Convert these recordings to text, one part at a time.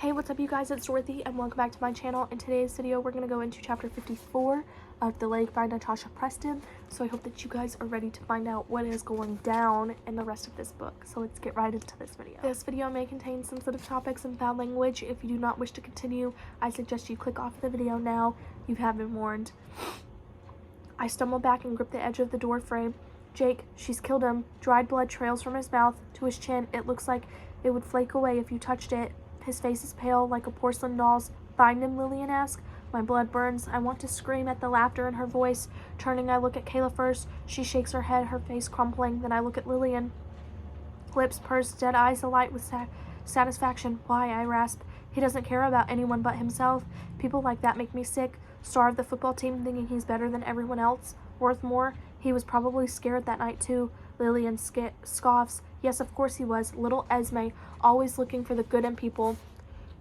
Hey, what's up you guys, it's Dorothy and welcome back to my channel. In today's video we're going to go into chapter 54 of The Lake by Natasha Preston. So I hope that you guys are ready to find out what is going down in the rest of this book. So let's get right into this video. This video may contain sensitive topics and foul language. If you do not wish to continue, I suggest you click off the video now. You have been warned. I stumble back and grip the edge of the door frame. Jake, she's killed him. Dried blood trails from his mouth to his chin. It looks like it would flake away if you touched it. His face is pale like a porcelain doll's. Find him, Lillian asks. My blood burns. I want to scream at the laughter in her voice. Turning, I look at Kayla first. She shakes her head, her face crumpling. Then I look at Lillian. Lips pursed, dead eyes alight with satisfaction. Why? I rasp. He doesn't care about anyone but himself. People like that make me sick. Star of the football team thinking he's better than everyone else. Worth more. He was probably scared that night too. Lillian scoffs. Yes, of course he was. Little Esme, always looking for the good in people.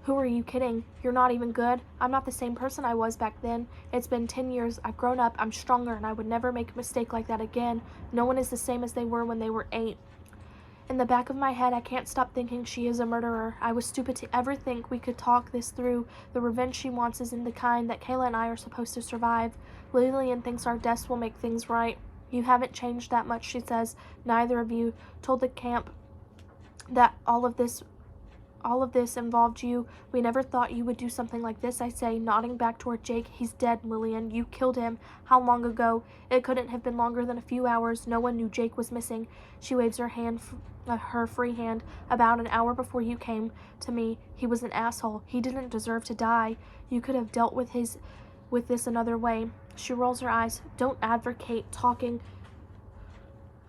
Who are you kidding? You're not even good. I'm not the same person I was back then. It's been 10 years. I've grown up. I'm stronger, and I would never make a mistake like that again. No one is the same as they were when they were 8. In the back of my head, I can't stop thinking she is a murderer. I was stupid to ever think we could talk this through. The revenge she wants isn't the kind that Kayla and I are supposed to survive. Lillian thinks our deaths will make things right. You haven't changed that much, she says. Neither of you told the camp that all of this involved you. We never thought you would do something like this, I say, nodding back toward Jake. He's dead, Lillian. You killed him. How long ago? It couldn't have been longer than a few hours. No one knew Jake was missing. She waves her hand, her free hand. About an hour before you came to me. He was an asshole. He didn't deserve to die. You could have dealt with this another way. She rolls her eyes. Don't advocate talking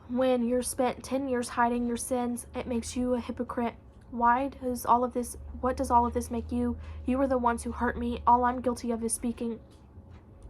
when you're spent 10 years hiding your sins. It makes you a hypocrite. What does all of this make you? You were the ones who hurt me. All I'm guilty of is speaking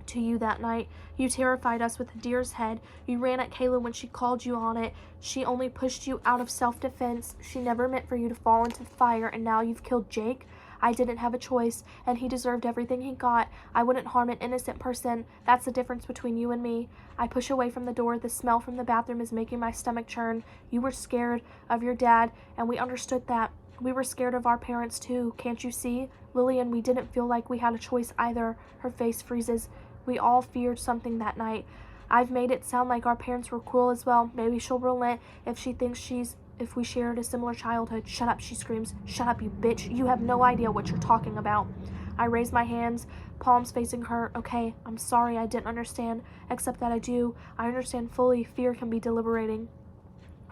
to you that night. You terrified us with a deer's head. You ran at Kayla when she called you on it. She only pushed you out of self-defense. She never meant for you to fall into the fire, and now you've killed Jake. I didn't have a choice, and he deserved everything he got. I wouldn't harm an innocent person. That's the difference between you and me. I push away from the door. The smell from the bathroom is making my stomach churn. You were scared of your dad, and we understood that. We were scared of our parents too. Can't you see? Lillian, we didn't feel like we had a choice either. Her face freezes. We all feared something that night. I've made it sound like our parents were cruel as well. Maybe she'll relent if she thinks if we shared a similar childhood. Shut up, she screams. Shut up, you bitch. You have no idea what you're talking about. I raise my hands, palms facing her. Okay, I'm sorry I didn't understand, except that I do. I understand fully. Fear can be deliberating.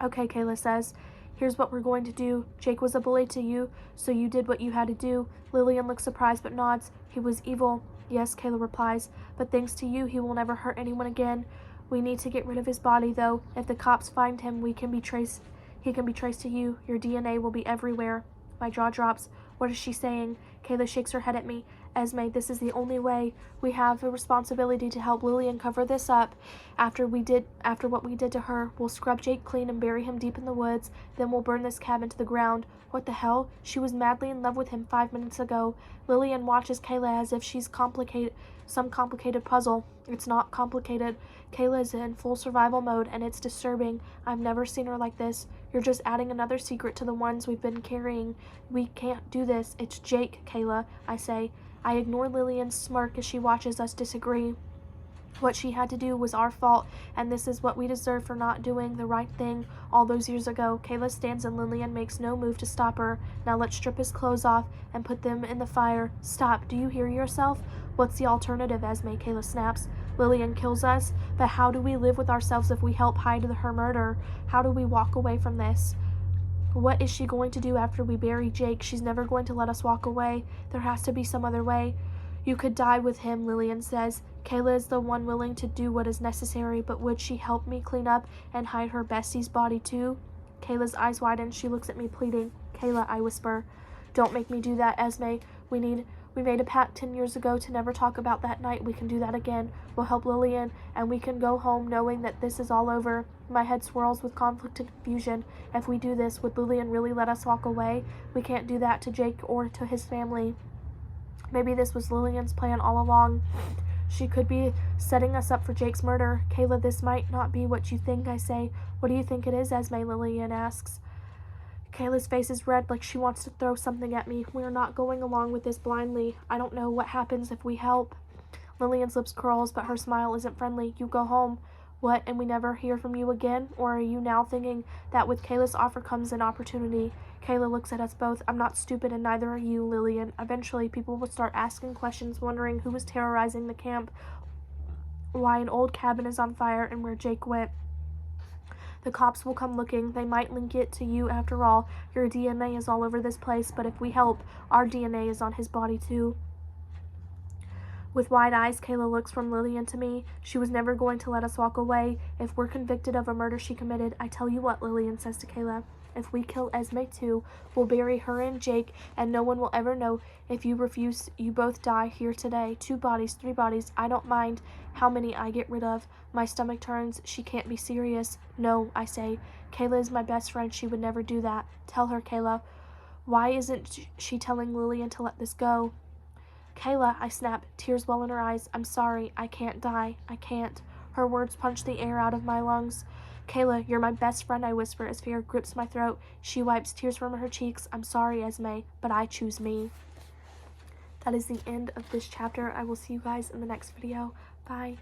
Okay, Kayla says. Here's what we're going to do. Jake was a bully to you, so you did what you had to do. Lillian looks surprised but nods. He was evil. Yes, Kayla replies, but thanks to you, he will never hurt anyone again. We need to get rid of his body, though. If the cops find him, he can be traced to you. Your DNA will be everywhere. My jaw drops. What is she saying? Kayla shakes her head at me. Esme, this is the only way. We have a responsibility to help Lillian cover this up. After what we did to her, we'll scrub Jake clean and bury him deep in the woods. Then we'll burn this cabin to the ground. What the hell? She was madly in love with him 5 minutes ago. Lillian watches Kayla as if she's some complicated puzzle. It's not complicated. Kayla is in full survival mode, and it's disturbing. I've never seen her like this. You're just adding another secret to the ones we've been carrying. We can't do this. It's Jake, Kayla, I say. I ignore Lillian's smirk as she watches us disagree. What she had to do was our fault, and this is what we deserve for not doing the right thing all those years ago. Kayla stands and Lillian makes no move to stop her. Now let's strip his clothes off and put them in the fire. Stop. Do you hear yourself? What's the alternative, Esme? Kayla snaps. Lillian kills us, but how do we live with ourselves if we help hide her murder? How do we walk away from this? What is she going to do after we bury Jake? She's never going to let us walk away. There has to be some other way. You could die with him, Lillian says. Kayla is the one willing to do what is necessary, but would she help me clean up and hide her bestie's body too? Kayla's eyes widen. She looks at me pleading. Kayla, I whisper. Don't make me do that, Esme. We made a pact 10 years ago to never talk about that night. We can do that again. We'll help Lillian, and we can go home knowing that this is all over. My head swirls with conflict and confusion. If we do this, would Lillian really let us walk away? We can't do that to Jake or to his family. Maybe this was Lillian's plan all along. She could be setting us up for Jake's murder. Kayla, this might not be what you think, I say. What do you think it is, Esme? Lillian asks. Kayla's face is red like she wants to throw something at me. We are not going along with this blindly. I don't know what happens if we help. Lillian's lips curls, but her smile isn't friendly. You go home. What, and we never hear from you again? Or are you now thinking that with Kayla's offer comes an opportunity? Kayla looks at us both. I'm not stupid and neither are you, Lillian. Eventually, people will start asking questions, wondering who was terrorizing the camp, why an old cabin is on fire, and where Jake went. The cops will come looking. They might link it to you after all. Your DNA is all over this place, but if we help, our DNA is on his body too. With wide eyes, Kayla looks from Lillian to me. She was never going to let us walk away. If we're convicted of a murder she committed, I tell you what, Lillian says to Kayla. If we kill Esme too, we'll bury her and Jake, and no one will ever know. If you refuse, you both die here today. 2 bodies, 3 bodies. I don't mind how many I get rid of. My stomach turns. She can't be serious. No, I say. Kayla is my best friend. She would never do that. Tell her, Kayla. Why isn't she telling Lillian to let this go? Kayla, I snap, tears well in her eyes. I'm sorry. I can't die. I can't. Her words punch the air out of my lungs. Kayla, you're my best friend, I whisper as fear grips my throat. She wipes tears from her cheeks. I'm sorry, Esme, but I choose me. That is the end of this chapter. I will see you guys in the next video. Bye.